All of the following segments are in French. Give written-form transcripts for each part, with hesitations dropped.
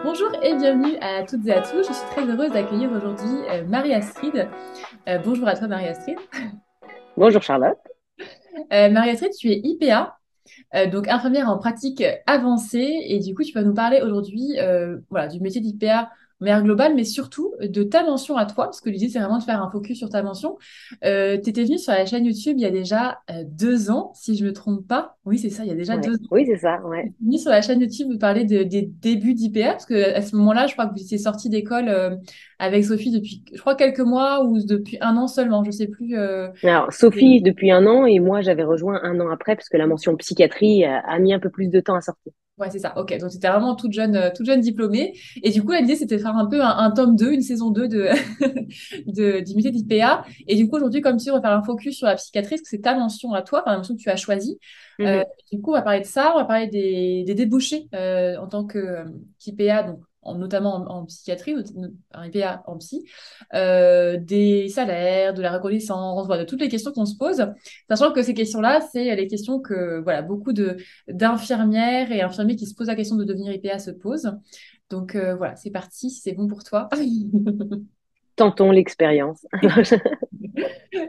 Bonjour et bienvenue à toutes et à tous. Je suis très heureuse d'accueillir aujourd'hui Marie-Astrid. Bonjour à toi Marie-Astrid. Bonjour Charlotte. Marie-Astrid, tu es IPA, donc infirmière en pratique avancée, et du coup tu vas nous parler aujourd'hui voilà, du métier d'IPA de manière globale, mais surtout de ta mention à toi, parce que l'idée c'est vraiment de faire un focus sur ta mention. Tu étais venue sur la chaîne YouTube il y a déjà 2 ans, si je ne me trompe pas. Oui, c'est ça, il y a déjà Ouais. 2 ans. Oui, c'est ça, ouais. Ni sur la chaîne YouTube, vous parlez des débuts d'IPA, parce que à ce moment-là, je crois que vous étiez sortie d'école avec Sophie depuis, je crois, quelques mois ou depuis un an seulement, je sais plus. Alors, Sophie depuis un an et moi j'avais rejoint un an après parce que la mention psychiatrie a mis un peu plus de temps à sortir. Ouais, c'est ça. Ok, donc c'était vraiment toute jeune diplômée. Et du coup, l'idée, c'était de faire un peu un tome 2, une saison 2 du métier d'IPA. Et du coup, aujourd'hui, comme tu dis, on va faire un focus sur la psychiatrie, parce que c'est ta mention à toi, enfin, la mention que tu as choisie. Euh, Mhm. du coup, on va parler de ça, on va parler des débouchés en tant qu'IPA, donc notamment en psychiatrie, un IPA en psy, des salaires, de la reconnaissance, voilà, de toutes les questions qu'on se pose. Sachant que ces questions-là, c'est les questions que voilà, beaucoup d'infirmières et infirmiers qui se posent la question de devenir IPA se posent. Donc voilà, c'est parti, si c'est bon pour toi. Tentons l'expérience.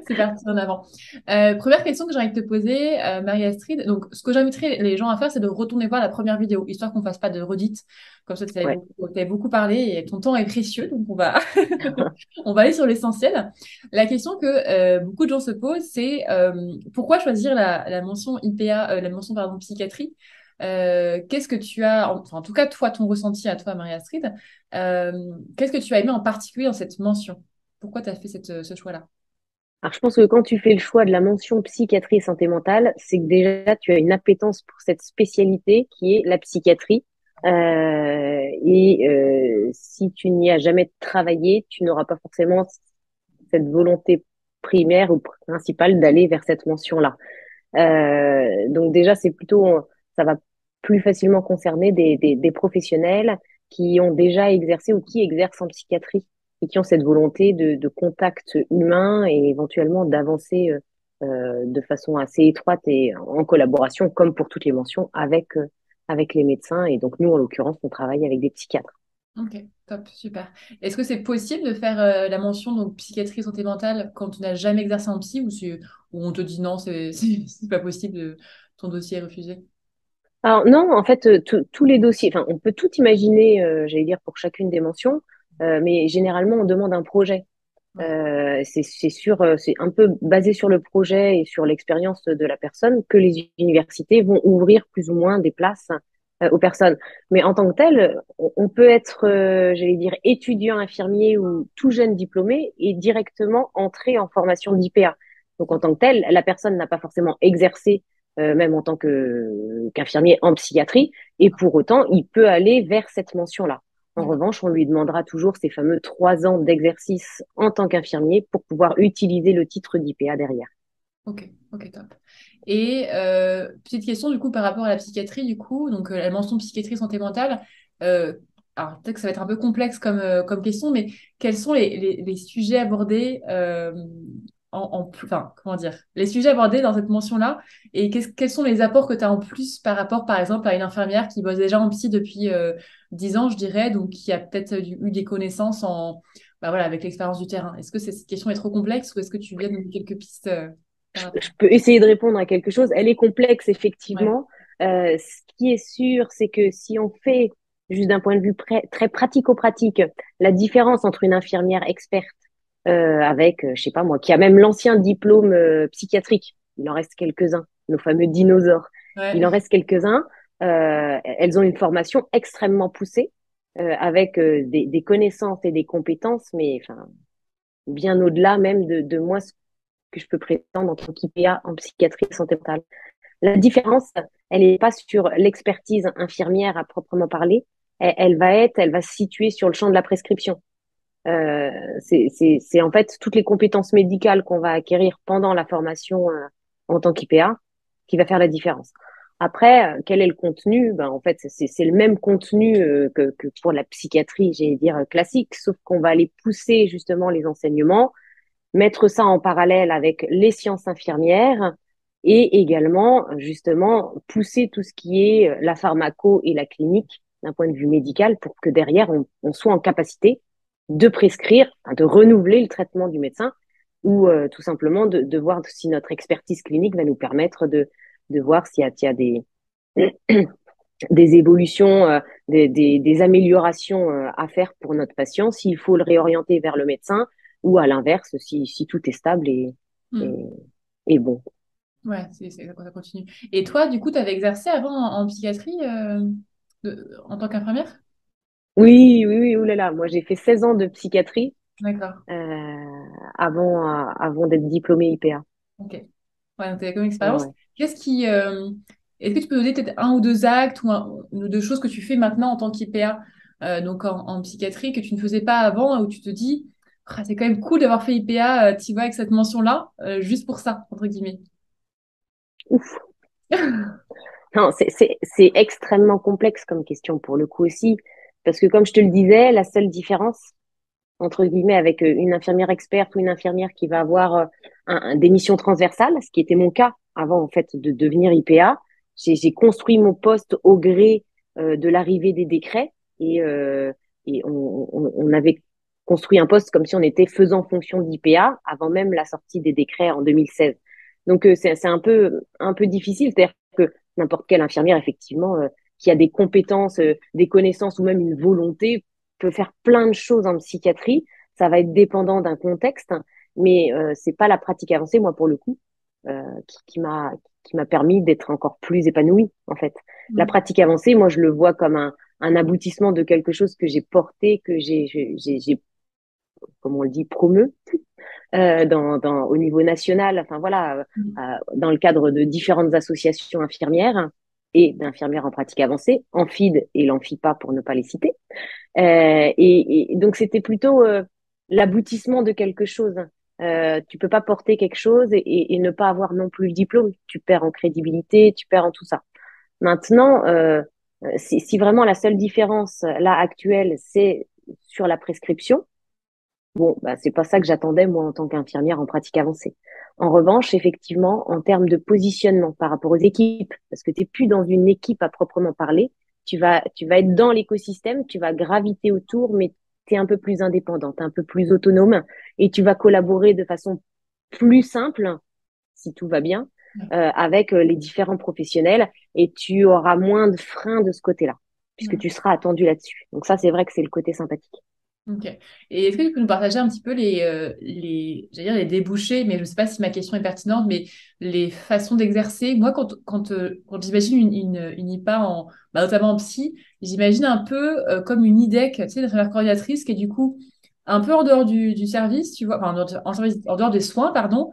C'est parti en avant. Première question que j'ai envie de te poser, Marie-Astrid. Donc, ce que j'inviterais les gens à faire, c'est de retourner voir la première vidéo, histoire qu'on fasse pas de redites. Comme ça, Ouais. tu avais beaucoup parlé et ton temps est précieux, donc on va aller sur l'essentiel. La question que beaucoup de gens se posent, c'est pourquoi choisir la mention IPA, la mention pardon, psychiatrie? Qu'est-ce que tu as, enfin, en tout cas, toi, ton ressenti à toi, Marie-Astrid, qu'est-ce que tu as aimé en particulier dans cette mention? Pourquoi tu as fait ce choix-là? Alors je pense que quand tu fais le choix de la mention psychiatrie et santé mentale, c'est que déjà tu as une appétence pour cette spécialité qui est la psychiatrie. Si tu n'y as jamais travaillé, tu n'auras pas forcément cette volonté primaire ou principale d'aller vers cette mention-là. Donc déjà, c'est plutôt, ça va plus facilement concerner des professionnels qui ont déjà exercé ou qui exercent en psychiatrie et qui ont cette volonté de contact humain et éventuellement d'avancer de façon assez étroite et en collaboration, comme pour toutes les mentions, avec les médecins. Et donc nous, en l'occurrence, on travaille avec des psychiatres. Ok, top, super. Est-ce que c'est possible de faire la mention donc psychiatrie santé mentale quand tu n'as jamais exercé en psy ou on te dit non, c'est pas possible, ton dossier est refusé? Alors non, en fait, tous les dossiers, enfin, on peut tout imaginer, j'allais dire, pour chacune des mentions, mais généralement, on demande un projet. Ouais. C'est sûr, c'est un peu basé sur le projet et sur l'expérience de la personne que les universités vont ouvrir plus ou moins des places aux personnes. Mais en tant que tel, on peut être, j'allais dire, étudiant infirmier ou tout jeune diplômé et directement entrer en formation d'IPA. Donc en tant que tel, la personne n'a pas forcément exercé, même en tant que qu'infirmier en psychiatrie, et pour autant, il peut aller vers cette mention-là. En D'accord. revanche, on lui demandera toujours ces fameux 3 ans d'exercice en tant qu'infirmier pour pouvoir utiliser le titre d'IPA derrière. Ok, ok, top. Et petite question du coup par rapport à la psychiatrie, du coup, donc la mention psychiatrie santé mentale, euh, alors peut-être que ça va être un peu complexe comme question, mais quels sont les sujets abordés enfin, comment dire, les sujets abordés dans cette mention-là et quels sont les apports que tu as en plus par rapport, par exemple, à une infirmière qui bosse déjà en psy depuis 10 ans, je dirais, donc qui a peut-être eu des connaissances bah, voilà, avec l'expérience du terrain. Est-ce que cette question est trop complexe ou est-ce que tu viens de nous donner quelques pistes par Je rapport? peux essayer de répondre à quelque chose. Elle est complexe, Ouais. effectivement. Ce qui est sûr, c'est que si on fait, juste d'un point de vue très pratico-pratique, la différence entre une infirmière experte avec, je sais pas moi, qui a même l'ancien diplôme psychiatrique, il en reste quelques-uns, nos fameux dinosaures, il en Ouais. reste quelques-uns, elles ont une formation extrêmement poussée, avec des connaissances et des compétences, mais enfin, bien au-delà même de moi, ce que je peux prétendre en tant qu'IPA en psychiatrie et santé mentale. La différence, elle n'est pas sur l'expertise infirmière à proprement parler, elle va se situer sur le champ de la prescription. C'est en fait toutes les compétences médicales qu'on va acquérir pendant la formation en tant qu'IPA qui va faire la différence. Après, quel est le contenu? Ben, en fait, c'est le même contenu que pour la psychiatrie, j'allais dire classique, sauf qu'on va aller pousser justement les enseignements, mettre ça en parallèle avec les sciences infirmières et également justement pousser tout ce qui est la pharmaco et la clinique d'un point de vue médical pour que derrière, on soit en capacité de prescrire, enfin, de renouveler le traitement du médecin ou tout simplement de voir si notre expertise clinique va nous permettre de voir s'il y a des évolutions, des améliorations à faire pour notre patient, s'il faut le réorienter vers le médecin ou à l'inverse, si tout est stable et, Hmm. et bon. Ouais, ça continue. Et toi, du coup, tu avais exercé avant en psychiatrie en tant qu'infirmière? Oui, oui, oui, oulala. Moi, j'ai fait 16 ans de psychiatrie D'accord. avant d'être diplômée IPA. Ok. Ouais, donc tu avais comme Ouais, expérience. ouais. Qu'est-ce qui, est-ce que tu peux donner peut-être un ou deux actes ou une ou deux choses que tu fais maintenant en tant qu'IPA, donc en psychiatrie, que tu ne faisais pas avant, où tu te dis, ah, c'est quand même cool d'avoir fait IPA, tu vois, avec cette mention-là, juste pour ça, entre guillemets. Ouf. Non, c'est extrêmement complexe comme question pour le coup aussi, parce que comme je te le disais, la seule différence entre guillemets avec une infirmière experte ou une infirmière qui va avoir des missions transversales, ce qui était mon cas avant en fait de devenir IPA. J'ai construit mon poste au gré de l'arrivée des décrets et on avait construit un poste comme si on était faisant fonction d'IPA avant même la sortie des décrets en 2016. Donc c'est un peu difficile, c'est-à-dire que n'importe quelle infirmière effectivement qui a des compétences, des connaissances ou même une volonté peut faire plein de choses en psychiatrie. Ça va être dépendant d'un contexte, mais c'est pas la pratique avancée, moi pour le coup, qui m'a permis d'être encore plus épanouie en fait. La Mm. pratique avancée, moi je le vois comme un aboutissement de quelque chose que j'ai porté, que comme on le dit, promu au niveau national. Enfin voilà, dans le cadre de différentes associations infirmières et d'infirmières en pratique avancée, Amphide et l'Amphipa pour ne pas les citer. Et donc c'était plutôt l'aboutissement de quelque chose. Tu peux pas porter quelque chose et ne pas avoir non plus le diplôme. Tu perds en crédibilité, tu perds en tout ça. Maintenant, si vraiment la seule différence là actuelle, c'est sur la prescription, bon, bah, c'est pas ça que j'attendais moi en tant qu'infirmière en pratique avancée. En revanche, effectivement, en termes de positionnement par rapport aux équipes, parce que tu n'es plus dans une équipe à proprement parler, tu vas être dans l'écosystème, tu vas graviter autour, mais tu es un peu plus indépendante, un peu plus autonome, et tu vas collaborer de façon plus simple, si tout va bien, avec les différents professionnels, et tu auras moins de freins de ce côté-là, puisque Mm. tu seras attendu là-dessus. Donc ça, c'est vrai que c'est le côté sympathique. Ok. Et est-ce que tu peux nous partager un petit peu j'allais dire les débouchés, mais je ne sais pas si ma question est pertinente, mais les façons d'exercer. Moi, quand j'imagine une IPA, notamment en psy, j'imagine un peu comme une IDEC, tu sais, une infirmière coordinatrice qui est du coup un peu en dehors du service, tu vois, enfin, en dehors des soins, pardon,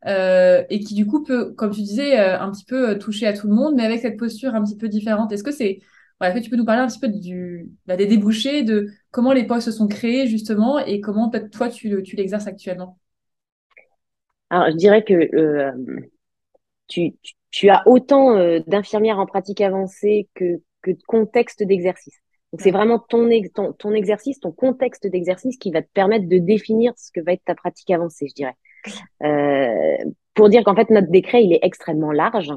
et qui du coup peut, comme tu disais, un petit peu toucher à tout le monde, mais avec cette posture un petit peu différente. Est-ce que tu peux nous parler un petit peu des débouchés, de comment les postes se sont créés justement et comment peut-être toi tu l'exerces actuellement? Alors, je dirais que tu as autant d'infirmières en pratique avancée que de contexte d'exercice. Donc, c'est D'accord. vraiment ton exercice, ton contexte d'exercice qui va te permettre de définir ce que va être ta pratique avancée, je dirais. Pour dire qu'en fait, notre décret, il est extrêmement large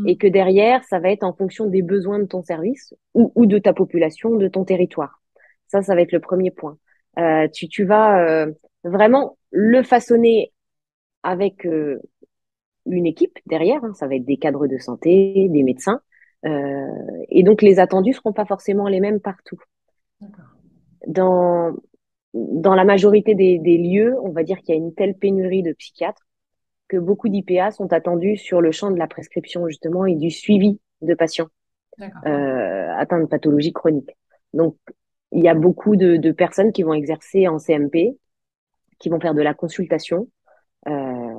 et Mm. que derrière, ça va être en fonction des besoins de ton service ou de ta population, de ton territoire. Ça va être le premier point. Tu vas vraiment le façonner avec une équipe derrière, hein, ça va être des cadres de santé, des médecins, euh, et donc les attendus seront pas forcément les mêmes partout. D'accord. Dans, dans la majorité des lieux, on va dire qu'il y a une telle pénurie de psychiatres que beaucoup d'IPA sont attendus sur le champ de la prescription justement et du suivi de patients D'accord. Ok. atteints de pathologies chroniques. Donc, il y a beaucoup de personnes qui vont exercer en CMP, qui vont faire de la consultation, euh,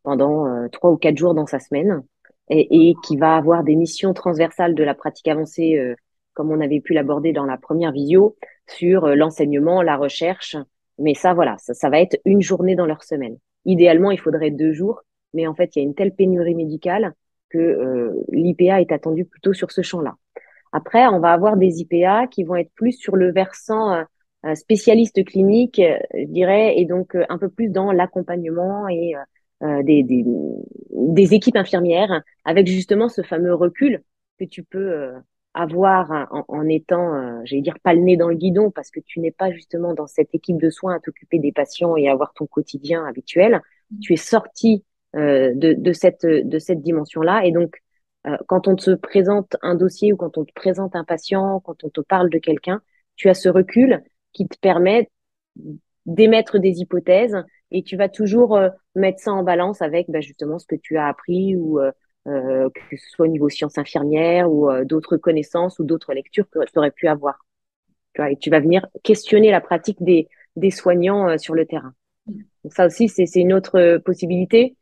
pendant 3 ou 4 jours dans sa semaine et qui va avoir des missions transversales de la pratique avancée, comme on avait pu l'aborder dans la première visio, sur l'enseignement, la recherche. Mais ça, voilà, ça va être une journée dans leur semaine. Idéalement, il faudrait 2 jours, mais en fait, il y a une telle pénurie médicale que l'IPA est attendu plutôt sur ce champ-là. Après, on va avoir des IPA qui vont être plus sur le versant spécialiste clinique, je dirais, et donc un peu plus dans l'accompagnement et des équipes infirmières, avec justement ce fameux recul que tu peux avoir en étant, j'allais dire, pas le nez dans le guidon, parce que tu n'es pas justement dans cette équipe de soins à t'occuper des patients et avoir ton quotidien habituel. Tu es sorti de cette dimension-là. Et donc, quand on te présente un dossier ou quand on te présente un patient, quand on te parle de quelqu'un, tu as ce recul qui te permet d'émettre des hypothèses et tu vas toujours mettre ça en balance avec justement ce que tu as appris ou que ce soit au niveau sciences infirmières ou d'autres connaissances ou d'autres lectures que tu aurais pu avoir. Tu vois, et tu vas venir questionner la pratique des soignants sur le terrain. Donc ça aussi, c'est une autre possibilité.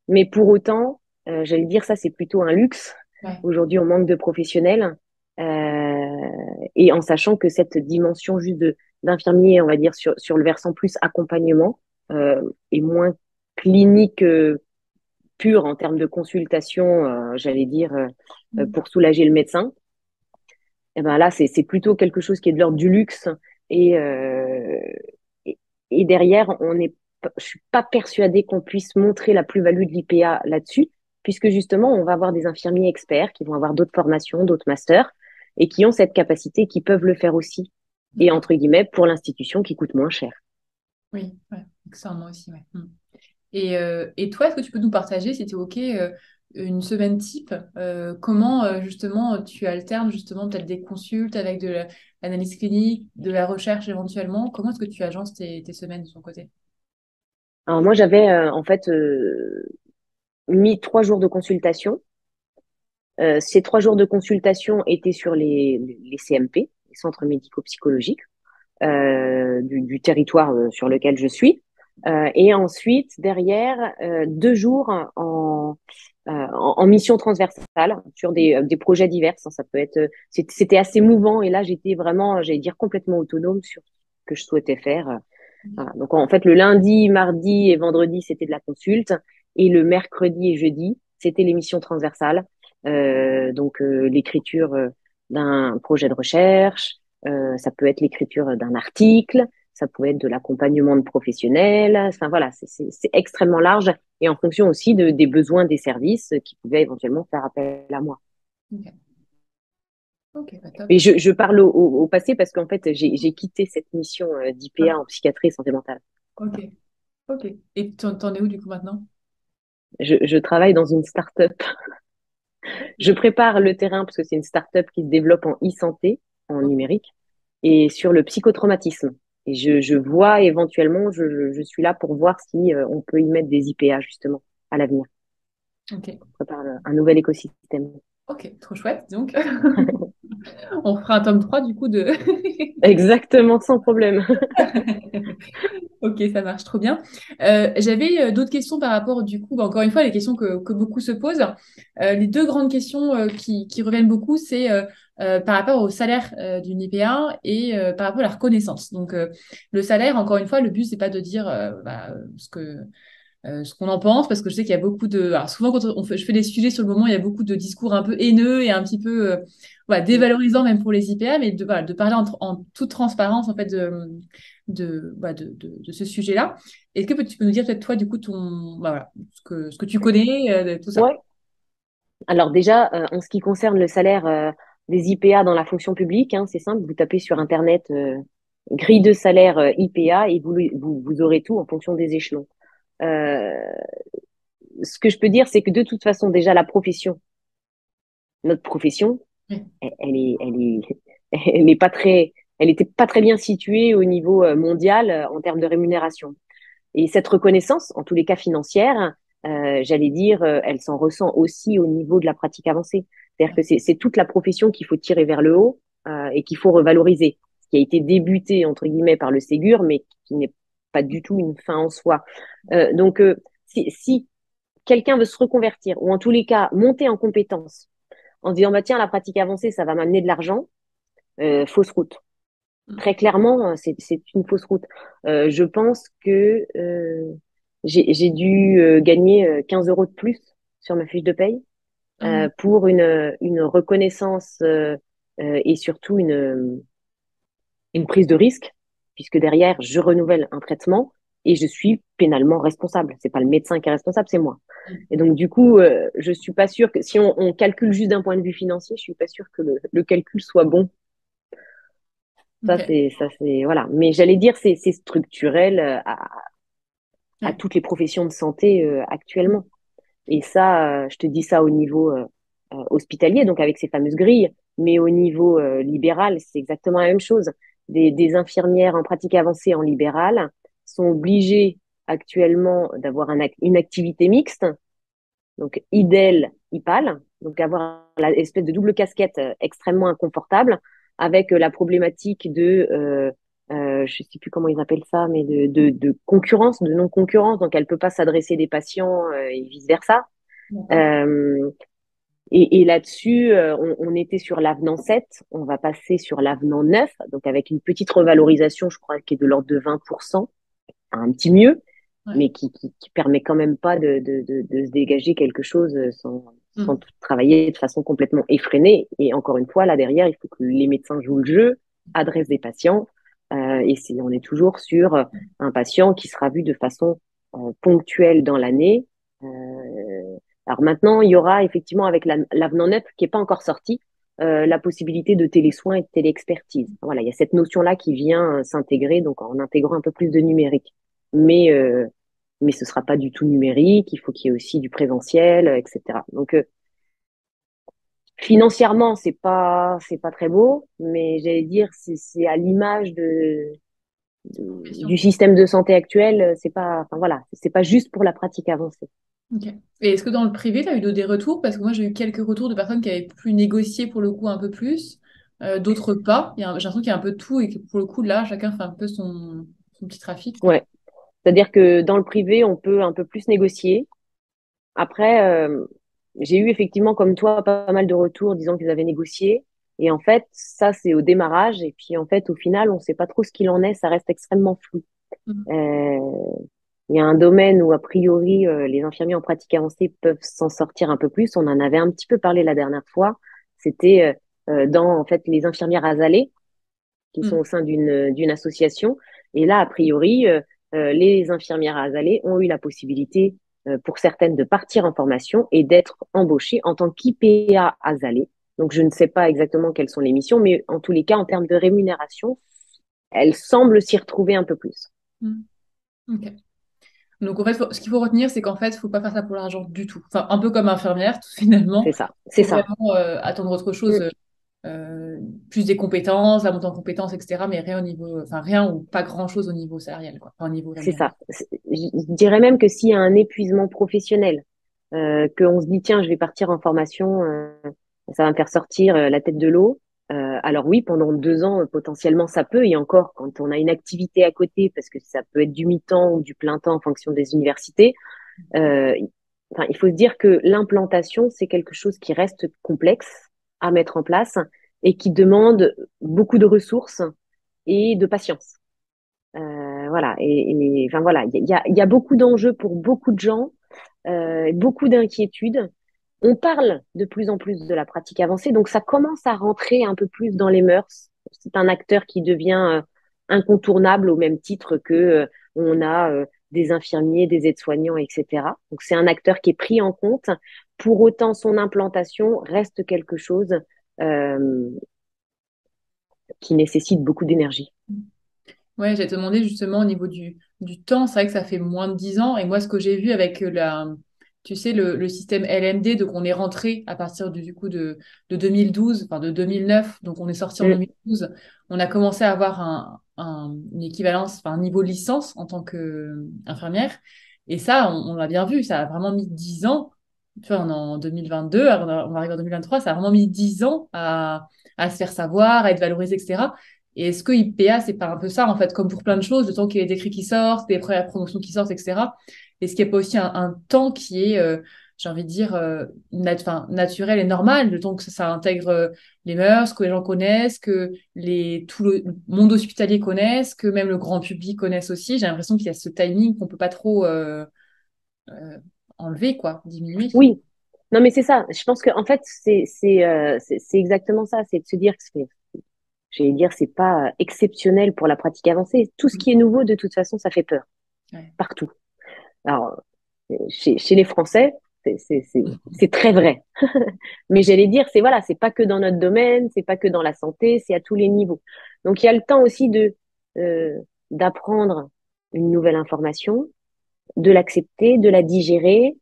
Mais pour autant, j'allais dire, ça, c'est plutôt un luxe. Ouais. Aujourd'hui, on manque de professionnels. Et en sachant que cette dimension juste d'infirmier, on va dire, sur le versant plus accompagnement, est moins clinique pure en termes de consultation, j'allais dire, pour soulager le médecin. Et ben là, c'est plutôt quelque chose qui est de l'ordre du luxe. Et, euh, et, et derrière, je suis pas persuadée qu'on puisse montrer la plus-value de l'IPA là-dessus, puisque justement, on va avoir des infirmiers experts qui vont avoir d'autres formations, d'autres masters, et qui ont cette capacité, qui peuvent le faire aussi. Et D'accord. entre guillemets, pour l'institution qui coûte moins cher. Oui, ouais. Extrêmement aussi, ouais. Et toi, est-ce que tu peux nous partager, si tu es OK, une semaine type, comment justement tu alternes justement peut-être des consultes avec de l'analyse clinique, de la recherche éventuellement? Comment est-ce que tu agences tes semaines de ton côté? Alors moi, j'avais en fait mis 3 jours de consultation. Ces 3 jours de consultation étaient sur les CMP, les centres médico-psychologiques, du territoire sur lequel je suis. Et ensuite, derrière, 2 jours en mission transversale sur des projets divers. Ça peut être, c'était assez mouvant. Et là, j'étais vraiment, j'allais dire, complètement autonome sur ce que je souhaitais faire. Voilà. Donc, en fait, le lundi, mardi et vendredi, c'était de la consulte. Et le mercredi et jeudi, c'était les missions transversales. Donc, l'écriture d'un projet de recherche, ça peut être l'écriture d'un article, ça peut être de l'accompagnement de professionnels. Enfin, voilà, c'est extrêmement large et en fonction aussi des besoins des services qui pouvaient éventuellement faire appel à moi. Ok, ok, bah top. Et je parle au passé parce qu'en fait, j'ai quitté cette mission d'IPA Ah, en psychiatrie et santé mentale. ok, ok. Et t'en es où du coup maintenant? Je travaille dans une start-up. Je prépare le terrain parce que c'est une start-up qui se développe en e-santé, en Ok, numérique, et sur le psychotraumatisme. Et je vois éventuellement, je suis là pour voir si on peut y mettre des IPA justement à l'avenir. ok, On prépare un nouvel écosystème. ok, trop chouette. Donc, on fera un tome 3 du coup de. Exactement, sans problème. Ok, ça marche trop bien. J'avais d'autres questions par rapport, du coup, bah, encore une fois, les questions que beaucoup se posent. Les deux grandes questions qui reviennent beaucoup, c'est par rapport au salaire d'une IPA et par rapport à la reconnaissance. Donc, le salaire, encore une fois, le but, c'est pas de dire ce qu'on en pense, parce que je sais qu'il y a beaucoup de. Alors, souvent, quand je fais des sujets sur le moment, il y a beaucoup de discours un peu haineux et un petit peu voilà, dévalorisants, même pour les IPA, mais voilà, de parler en toute transparence, en fait, de ce sujet-là. Est-ce que tu peux nous dire peut-être toi, du coup, voilà, ce que tu connais, de tout ça? Ouais. Alors déjà, en ce qui concerne le salaire des IPA dans la fonction publique, hein, c'est simple, vous tapez sur Internet grille de salaire IPA et vous aurez tout en fonction des échelons. Euh, Ce que je peux dire, c'est que de toute façon, déjà, la profession, notre profession, Oui. elle est pas très, elle était pas très bien située au niveau mondial en termes de rémunération. Et cette reconnaissance, en tous les cas financière, j'allais dire, elle s'en ressent aussi au niveau de la pratique avancée. C'est-à-dire que c'est toute la profession qu'il faut tirer vers le haut et qu'il faut revaloriser. Ce qui a été débuté, entre guillemets, par le Ségur, mais qui n'est pas du tout une fin en soi. Si quelqu'un veut se reconvertir, ou en tous les cas monter en compétence, en se disant, bah, tiens, la pratique avancée, ça va m'amener de l'argent, fausse route. Très clairement, c'est une fausse route. Je pense que j'ai dû gagner 15 euros de plus sur ma fiche de paye Hum, pour une reconnaissance et surtout une prise de risque, puisque derrière, je renouvelle un traitement et je suis pénalement responsable. C'est pas le médecin qui est responsable, c'est moi. Et donc, du coup, je suis pas sûre que si on calcule juste d'un point de vue financier, je suis pas sûre que le calcul soit bon. Ok. Ça, c'est, voilà. Mais j'allais dire, c'est structurel à Ouais. toutes les professions de santé actuellement. Et ça, je te dis ça au niveau hospitalier, donc avec ces fameuses grilles, mais au niveau libéral, c'est exactement la même chose. Des infirmières en pratique avancée en libéral sont obligées actuellement d'avoir une activité mixte, donc IDEL, IPAL, donc avoir l'espèce de double casquette extrêmement inconfortable, avec la problématique je sais plus comment ils appellent ça, mais de concurrence, de non-concurrence, donc elle peut pas s'adresser des patients et vice-versa. D'accord. Euh, et là-dessus, on était sur l'avenant 7, on va passer sur l'avenant 9, donc avec une petite revalorisation, je crois, qui est de l'ordre de 20%, un petit mieux, Ouais. mais qui permet quand même pas de se dégager quelque chose sans Mm. tout travailler de façon complètement effrénée. Et encore une fois, là derrière, il faut que les médecins jouent le jeu, adressent des patients, on est toujours sur un patient qui sera vu de façon ponctuelle dans l'année. Alors maintenant, il y aura effectivement avec l'avenant 9 qui n'est pas encore sorti, la possibilité de télésoins et de téléexpertise. Voilà, il y a cette notion-là qui vient s'intégrer, donc en intégrant un peu plus de numérique. Mais, euh, mais ce sera pas du tout numérique, il faut qu'il y ait aussi du présentiel, etc. Donc financièrement, c'est pas très beau, mais j'allais dire c'est à l'image du Profession. système de santé actuel, c'est pas, enfin voilà, c'est pas juste pour la pratique avancée. Ok. Et est-ce que dans le privé, tu as eu des retours? Parce que moi, j'ai eu quelques retours de personnes qui avaient pu négocier pour le coup un peu plus, d'autres pas. J'ai l'impression qu'il y a un peu de tout et que pour le coup, là, chacun fait un peu son petit trafic, quoi. Ouais. C'est-à-dire que dans le privé, on peut un peu plus négocier. Après, j'ai eu effectivement, comme toi, pas mal de retours disant qu'ils avaient négocié. Et en fait, ça, c'est au démarrage. Et puis, en fait, au final, on ne sait pas trop ce qu'il en est. Ça reste extrêmement flou. Mm. Euh, il y a un domaine où, a priori, les infirmiers en pratique avancée peuvent s'en sortir un peu plus. On en avait un petit peu parlé la dernière fois. C'était dans, en fait, les infirmières azalées qui sont Mm. au sein d'une association. Et là, a priori, les infirmières azalées ont eu la possibilité, pour certaines, de partir en formation et d'être embauchées en tant qu'IPA azalée. Donc, je ne sais pas exactement quelles sont les missions, mais en tous les cas, en termes de rémunération, elles semblent s'y retrouver un peu plus. Mm. Ok. Donc, en fait, ce qu'il faut retenir, c'est qu'en fait, il faut pas faire ça pour l'argent du tout. Enfin, un peu comme infirmière, tout finalement. C'est ça, c'est Il faut ça. vraiment attendre autre chose, Mm, plus des compétences, la montée en compétences, etc. Mais rien au niveau, enfin, rien ou pas grand-chose au niveau salarial, quoi. Enfin, au niveau c'est rémunération. ça. Je dirais même que s'il y a un épuisement professionnel, qu'on se dit, tiens, je vais partir en formation, ça va me faire sortir la tête de l'eau. Alors oui, pendant 2 ans, potentiellement, ça peut. Et encore, quand on a une activité à côté, parce que ça peut être du mi-temps ou du plein temps en fonction des universités, euh, enfin, il faut se dire que l'implantation, c'est quelque chose qui reste complexe à mettre en place et qui demande beaucoup de ressources et de patience. Voilà. Enfin voilà, il y a beaucoup d'enjeux pour beaucoup de gens, beaucoup d'inquiétudes. On parle de plus en plus de la pratique avancée, donc ça commence à rentrer un peu plus dans les mœurs. C'est un acteur qui devient incontournable au même titre que on a des infirmiers, des aides-soignants, etc. Donc c'est un acteur qui est pris en compte. Pour autant, son implantation reste quelque chose euh, qui nécessite beaucoup d'énergie. Ouais, j'allais te demander justement au niveau du temps, c'est vrai que ça fait moins de 10 ans. Et moi, ce que j'ai vu avec tu sais, le système LMD, donc on est rentré à partir du coup de 2012, enfin de 2009, donc on est sorti en Mm, 2012. On a commencé à avoir une équivalence, enfin un niveau licence en tant qu'infirmière. Et ça, on l'a bien vu, ça a vraiment mis 10 ans. Tu vois, on est en 2022, on va arriver en 2023, ça a vraiment mis 10 ans à se faire savoir, à être valorisé, etc. Et est-ce que IPA, c'est pas un peu ça, en fait, comme pour plein de choses, le temps qu'il y ait des décrets qui sortent, des premières promotions qui sortent, etc. Est-ce qu'il n'y a pas aussi un temps qui est, j'ai envie de dire, enfin, naturel et normal, le temps que ça intègre les mœurs, que les gens connaissent, que tout le monde hospitalier connaisse, que même le grand public connaisse aussi. J'ai l'impression qu'il y a ce timing qu'on peut pas trop euh, enlever, quoi, diminuer. oui, non mais c'est ça. Je pense que en fait c'est exactement ça. C'est de se dire que j'allais dire c'est pas exceptionnel pour la pratique avancée. Tout ce qui est nouveau de toute façon ça fait peur Ouais. partout. Alors chez les Français, c'est très vrai. Mais j'allais dire, c'est voilà, c'est pas que dans notre domaine, c'est pas que dans la santé, c'est à tous les niveaux. Donc il y a le temps aussi euh, d'apprendre une nouvelle information, de l'accepter, de la digérer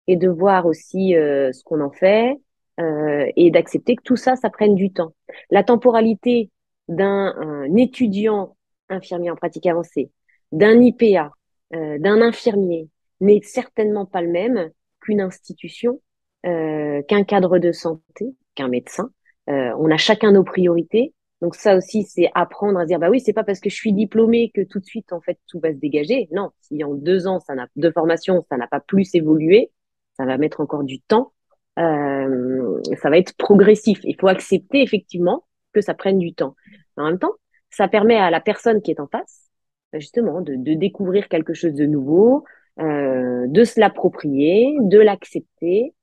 et de voir aussi ce qu'on en fait et d'accepter que tout ça, ça prenne du temps. La temporalité d'un étudiant infirmier en pratique avancée, d'un IPA, d'un infirmier n'est certainement pas le même qu'une institution, qu'un cadre de santé, qu'un médecin. On a chacun nos priorités. Donc ça aussi, c'est apprendre à se dire, bah oui, c'est pas parce que je suis diplômée que tout de suite, en fait, tout va se dégager. Non, si en 2 ans, de formation, ça n'a pas plus évolué, ça va mettre encore du temps. Ça va être progressif. Il faut accepter effectivement que ça prenne du temps. En même temps, ça permet à la personne qui est en face, justement, de découvrir quelque chose de nouveau, de se l'approprier, de l'accepter.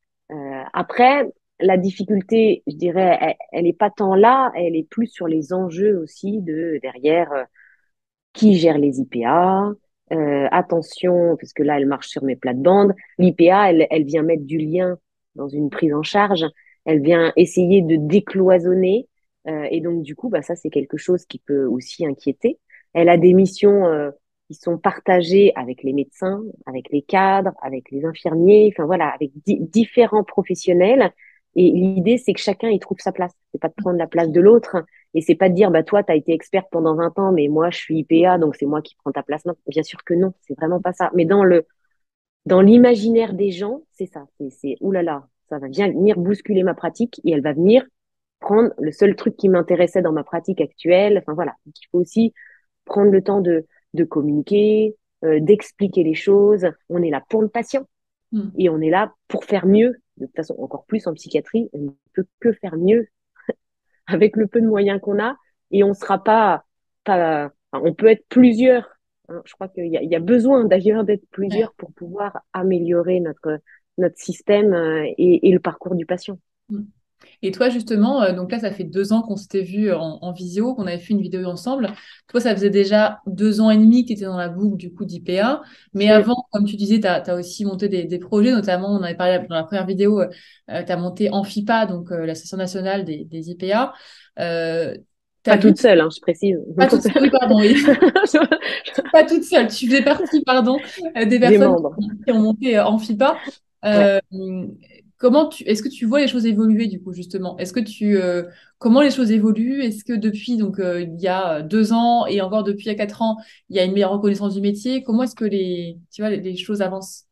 Après, la difficulté, je dirais, elle est pas tant là, elle est plus sur les enjeux aussi de derrière qui gère les IPA. Attention, parce que là, elle marche sur mes plates-bandes. L'IPA, elle vient mettre du lien dans une prise en charge. Elle vient essayer de décloisonner. Et donc, du coup, bah, ça, c'est quelque chose qui peut aussi inquiéter. Elle a des missions qui sont partagées avec les médecins, avec les cadres, avec les infirmiers, enfin voilà, avec différents professionnels. Et l'idée, c'est que chacun y trouve sa place. C'est pas de prendre la place de l'autre. Et c'est pas de dire, bah, toi, tu as été experte pendant 20 ans, mais moi, je suis IPA, donc c'est moi qui prends ta place. Non, bien sûr que non, c'est vraiment pas ça. Mais dans l'imaginaire des gens, c'est ça. Oulala, ça va venir bousculer ma pratique et elle va venir prendre le seul truc qui m'intéressait dans ma pratique actuelle. Enfin, voilà. Donc, il faut aussi prendre le temps de communiquer, d'expliquer les choses. On est là pour le patient Mm. et on est là pour faire mieux. De toute façon, encore plus en psychiatrie, on ne peut que faire mieux avec le peu de moyens qu'on a et on sera enfin, on peut être plusieurs. Hein. Je crois il y a besoin d'ailleurs d'être Ouais. plusieurs pour pouvoir améliorer notre système et le parcours du patient. Mm. Et toi, justement, donc là, ça fait 2 ans qu'on s'était vu en visio, qu'on avait fait une vidéo ensemble. Toi, ça faisait déjà 2 ans et demi que tu étais dans la boucle du coup d'IPA. Mais Mm. avant, comme tu disais, tu as aussi monté des projets, notamment, on avait parlé dans la première vidéo, tu as monté Amphipa, donc l'Association nationale des IPA. Tu as Pas vu, toute seule, hein, je précise. pas toute seule, oui, pardon, oui, pas toute seule, tu faisais partie, pardon, des Des personnes membres. qui ont monté Amphipa. Ouais. Euh, est-ce que tu vois les choses évoluer du coup justement? Comment les choses évoluent? Est-ce que depuis donc il y a 2 ans et encore depuis il y a 4 ans, il y a une meilleure reconnaissance du métier? Comment est-ce que tu vois, les choses avancent?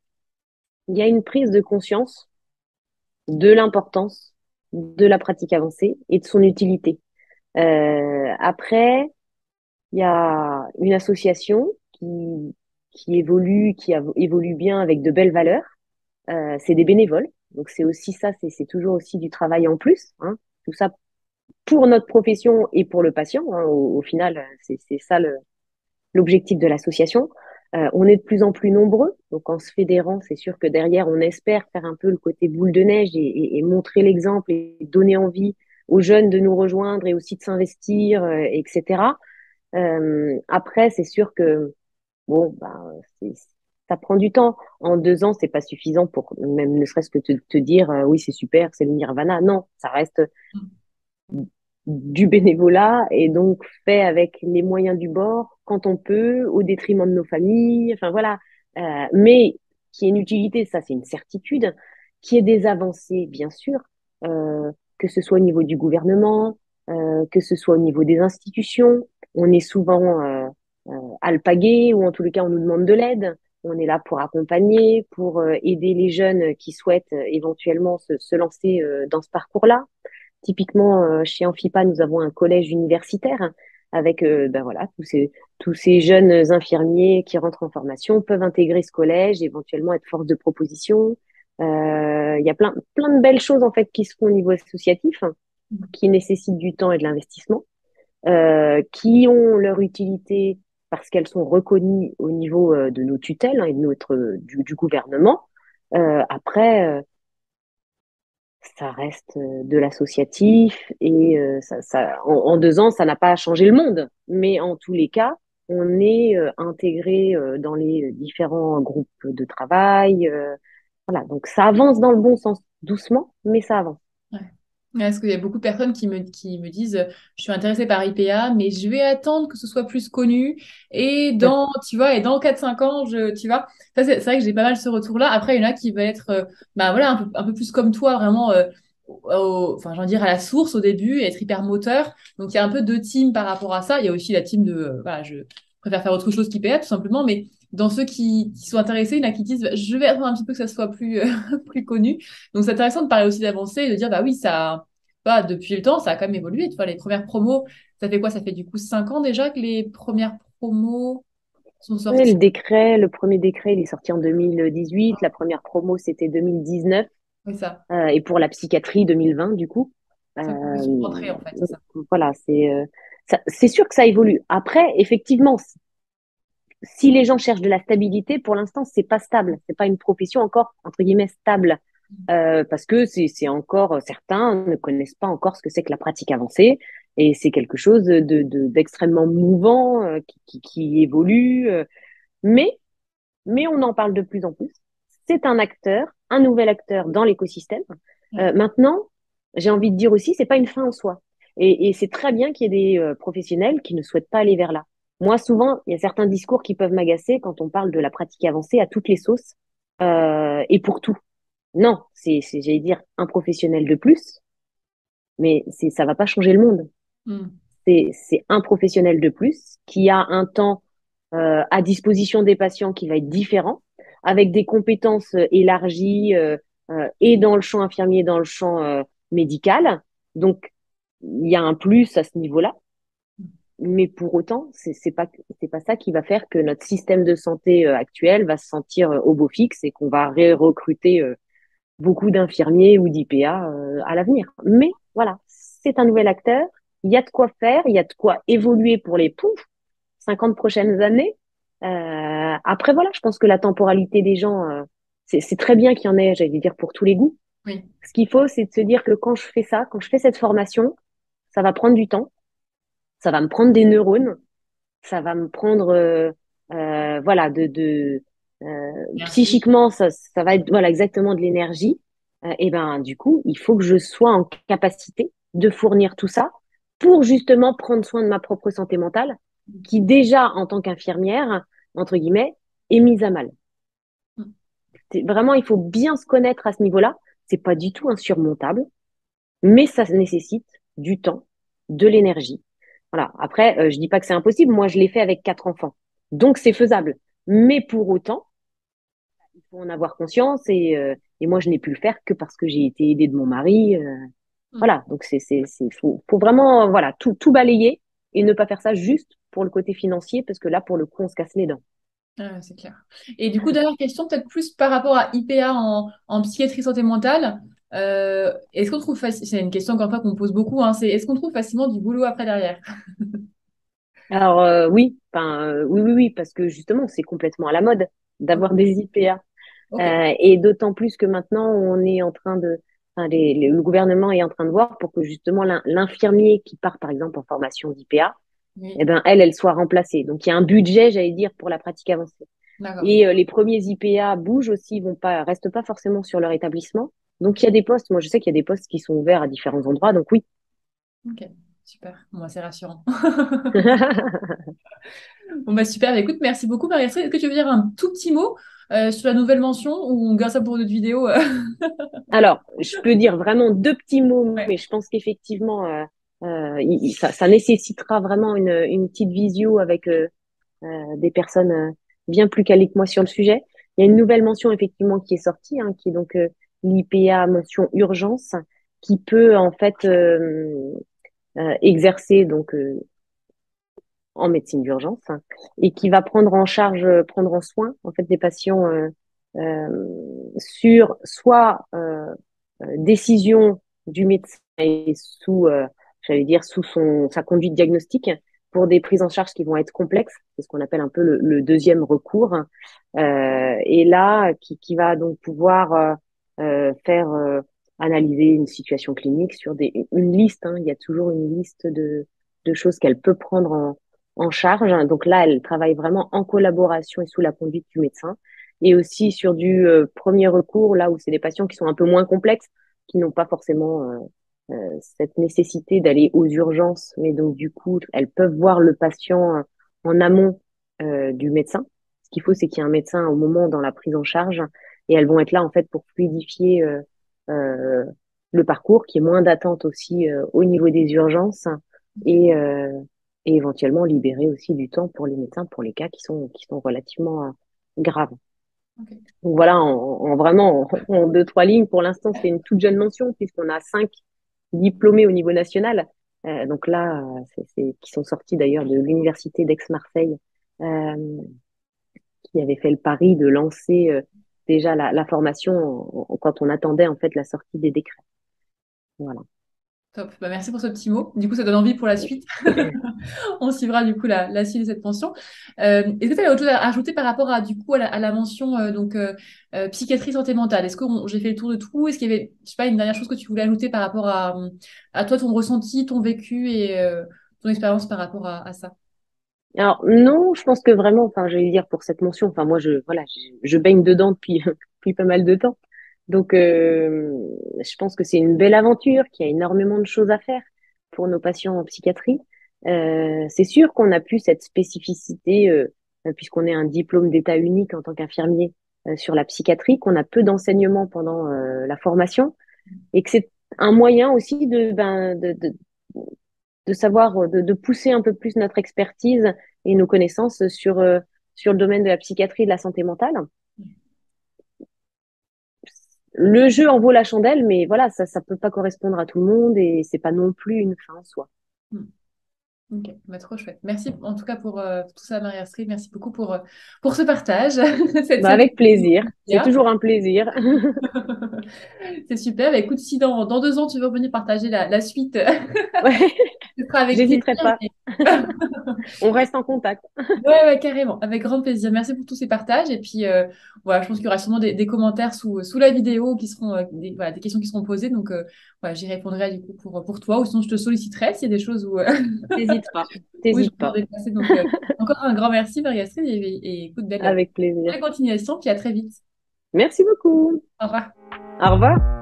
Il y a une prise de conscience de l'importance de la pratique avancée et de son utilité. Après, il y a une association qui évolue, évolue bien avec de belles valeurs. C'est des bénévoles. Donc c'est aussi ça, c'est toujours aussi du travail en plus. Hein. Tout ça pour notre profession et pour le patient. Hein. Au final, c'est ça l'objectif de l'association. On est de plus en plus nombreux, donc en se fédérant, c'est sûr que derrière, on espère faire un peu le côté boule de neige et montrer l'exemple et donner envie aux jeunes de nous rejoindre et aussi de s'investir, etc. Après, c'est sûr que bon, ben, ça prend du temps. En 2 ans, c'est pas suffisant pour même ne serait-ce que te dire oui, c'est super, c'est le nirvana. Non, ça reste du bénévolat et donc fait avec les moyens du bord quand on peut, au détriment de nos familles. Enfin voilà. Mais qui est une utilité, ça c'est une certitude. Qui est des avancées, bien sûr, que ce soit au niveau du gouvernement, que ce soit au niveau des institutions. On est souvent alpagué ou en tous les cas on nous demande de l'aide. On est là pour accompagner, pour aider les jeunes qui souhaitent éventuellement se lancer dans ce parcours-là. Typiquement, chez Amphipa, nous avons un collège universitaire avec ben voilà, tous ces jeunes infirmiers qui rentrent en formation peuvent intégrer ce collège, éventuellement être force de proposition. Il y a plein de belles choses en fait qui se font au niveau associatif, hein, qui nécessitent du temps et de l'investissement, qui ont leur utilité parce qu'elles sont reconnues au niveau de nos tutelles hein, et de du gouvernement. Après, ça reste de l'associatif et en 2 ans, ça n'a pas changé le monde. Mais en tous les cas, on est intégré dans les différents groupes de travail. Voilà, donc ça avance dans le bon sens, doucement, mais ça avance. Ouais. Ouais, parce qu'il y a beaucoup de personnes qui me disent, je suis intéressée par IPA, mais je vais attendre que ce soit plus connu. Et Ouais. tu vois, et dans 4 5 ans, tu vois, ça, c'est vrai que j'ai pas mal ce retour-là. Après, il y en a qui veulent être, bah voilà, un peu plus comme toi, vraiment, enfin, j'ai envie de dire à la source au début, et être hyper moteur. Donc, il y a un peu deux teams par rapport à ça. Il y a aussi la team de, voilà, je préfère faire autre chose qu'IPA, tout simplement. Mais dans ceux qui sont intéressés, il y en a qui disent, bah, je vais attendre un petit peu que ça soit plus, plus connu. Donc, c'est intéressant de parler aussi d'avancer et de dire, bah oui, ça, bah, depuis le temps, ça a quand même évolué. Tu vois, les premières promos, ça fait quoi? Ça fait du coup 5 ans déjà que les premières promos sont Ouais, sorties. le premier décret, il est sorti en 2018. La première promo, c'était 2019. Oui, ça. Et pour la psychiatrie, 2020, du coup. C'est une question de Euh, rentrée, en fait, c'est ça. voilà, c'est sûr que ça évolue. Après, effectivement, si les gens cherchent de la stabilité, pour l'instant, c'est pas stable. C'est pas une profession encore, entre guillemets, stable. Parce que c'est encore, certains ne connaissent pas encore ce que c'est que la pratique avancée. Et c'est quelque chose d'extrêmement mouvant, qui évolue. Mais, mais on en parle de plus en plus. C'est un acteur, un nouvel acteur dans l'écosystème. Ouais. Maintenant, j'ai envie de dire aussi, c'est pas une fin en soi. Et c'est très bien qu'il y ait des professionnels qui ne souhaitent pas aller vers là. Moi, souvent, il y a certains discours qui peuvent m'agacer quand on parle de la pratique avancée à toutes les sauces et pour tout. Non, j'allais dire, un professionnel de plus, mais ça va pas changer le monde. Hmm. C'est un professionnel de plus qui a un temps à disposition des patients qui va être différent, avec des compétences élargies et dans le champ infirmier, et dans le champ médical. Donc, il y a un plus à ce niveau-là. Mais pour autant, c'est pas ça qui va faire que notre système de santé actuel va se sentir au beau fixe et qu'on va recruter beaucoup d'infirmiers ou d'IPA à l'avenir. Mais voilà, c'est un nouvel acteur. Il y a de quoi faire, il y a de quoi évoluer pour les 50 prochaines années. Après, voilà, je pense que la temporalité des gens, c'est très bien qu'il y en ait, j'allais dire, pour tous les goûts. Oui. Ce qu'il faut, c'est de se dire que quand je fais ça, quand je fais cette formation, ça va prendre du temps, ça va me prendre des neurones, ça va me prendre, voilà, Merci. psychiquement, ça va être, voilà, exactement de l'énergie. Et ben, du coup, il faut que je sois en capacité de fournir tout ça pour justement prendre soin de ma propre santé mentale, qui déjà, en tant qu'infirmière, entre guillemets, est mise à mal. Vraiment, il faut bien se connaître à ce niveau-là. C'est pas du tout insurmontable, mais ça nécessite du temps, de l'énergie. Voilà. Après, je dis pas que c'est impossible. Moi, je l'ai fait avec 4 enfants, donc c'est faisable. Mais pour autant, il faut en avoir conscience et moi, je n'ai pu le faire que parce que j'ai été aidée de mon mari. Hmm. Voilà. Donc faut vraiment voilà tout balayer et ne pas faire ça juste pour le côté financier parce que là, pour le coup, on se casse les dents. Ah, c'est clair. Et du coup, dernière question, peut-être plus par rapport à IPA en psychiatrie santé mentale. Est-ce qu'on trouve facile, c'est une question encore une fois qu'on pose beaucoup, hein, c'est est-ce qu'on trouve facilement du boulot après derrière? Alors oui, enfin oui, parce que justement, c'est complètement à la mode Ok. d'avoir des IPA. Ok. Et d'autant plus que maintenant, on est en train de, enfin, le gouvernement est en train de voir pour que justement l'infirmier qui part, par exemple, en formation d'IPA, Oui. eh ben, elle soit remplacée. Donc, il y a un budget, j'allais dire, pour la pratique avancée. D'accord. Et les premiers IPA bougent aussi, restent pas forcément sur leur établissement. Donc, il y a des postes. Moi, je sais qu'il y a des postes qui sont ouverts à différents endroits. Donc, oui. Ok. Super. Bon, bah, c'est rassurant. Bon, bah super. Bah, écoute, merci beaucoup, Marie-Astrid. Est-ce que tu veux dire un tout petit mot sur la nouvelle mention ou on garde ça pour une autre vidéo Alors, je peux dire vraiment deux petits mots, Ouais. mais je pense qu'effectivement, ça nécessitera vraiment une petite visio avec des personnes bien plus calées que moi sur le sujet. Il y a une nouvelle mention effectivement qui est sortie, hein, qui est donc l'IPA mention urgence, qui peut en fait exercer donc en médecine d'urgence et qui va prendre en charge, prendre en soin en fait des patients sur soit décision du médecin et sous, j'allais dire, sous sa conduite diagnostique pour des prises en charge qui vont être complexes. C'est ce qu'on appelle un peu le deuxième recours. Et là, qui va donc pouvoir faire analyser une situation clinique sur une liste. Hein, il y a toujours une liste de choses qu'elle peut prendre en charge. Donc là, elle travaille vraiment en collaboration et sous la conduite du médecin. Et aussi sur du premier recours, là où c'est des patients qui sont un peu moins complexes, qui n'ont pas forcément cette nécessité d'aller aux urgences, mais donc du coup, elles peuvent voir le patient en amont du médecin. Ce qu'il faut, c'est qu'il y ait un médecin au moment dans la prise en charge, et elles vont être là en fait pour fluidifier euh, le parcours, qui est moins d'attente aussi au niveau des urgences, et, euh, et éventuellement libérer aussi du temps pour les médecins pour les cas qui sont relativement graves. Ok. Donc voilà, en vraiment en deux, trois lignes, pour l'instant, c'est une toute jeune mention puisqu'on a 5 diplômés au niveau national. Donc là, qui sont sortis d'ailleurs de l'université d'Aix-Marseille, euh, qui avait fait le pari de lancer déjà la formation quand on attendait en fait la sortie des décrets. Voilà. Top. Bah, merci pour ce petit mot. Du coup, ça donne envie pour la suite. On suivra du coup la suite de cette mention. Est-ce que tu as autre chose à ajouter par rapport à, du coup, à la mention psychiatrie santé mentale? Est-ce que j'ai fait le tour de tout? Est-ce qu'il y avait, je sais pas, une dernière chose que tu voulais ajouter par rapport à toi, ton ressenti, ton vécu et ton expérience par rapport à ça? Alors non, je pense que vraiment, enfin, je vais dire pour cette mention, enfin moi voilà, je baigne dedans depuis depuis pas mal de temps, donc je pense que c'est une belle aventure, qu'il y a énormément de choses à faire pour nos patients en psychiatrie. C'est sûr qu'on a plus cette spécificité puisqu'on est un diplôme d'état unique en tant qu'infirmier sur la psychiatrie, qu'on a peu d'enseignements pendant la formation et que c'est un moyen aussi de savoir, de pousser un peu plus notre expertise et nos connaissances sur le domaine de la psychiatrie et de la santé mentale. Le jeu en vaut la chandelle, mais voilà, ça peut pas correspondre à tout le monde et c'est pas non plus une fin en soi. Hmm. Ok, bah, trop chouette. Merci en tout cas pour tout ça, Marie-Astrid. Merci beaucoup pour ce partage. Bah, Cette avec plaisir. C'est bien. toujours un plaisir. C'est super. Bah, écoute, si dans 2 ans, tu veux venir partager la suite, Ouais, ce sera avec plaisir. j'hésiterai pas. mais- On reste en contact. Ouais, ouais, carrément. Avec grand plaisir. Merci pour tous ces partages. Et puis, voilà, je pense qu'il y aura sûrement des commentaires sous la vidéo qui seront voilà, des questions qui seront posées. Donc, voilà, j'y répondrai du coup pour toi. Ou sinon, je te solliciterai s'il y a des choses où, T'hésites pas. où je T'hésites peux pas. déplacer. Donc, encore un grand merci, Marie-Astrid. Et écoute, Avec plaisir. belle continuation. Puis à très vite. Merci beaucoup. Au revoir. Au revoir.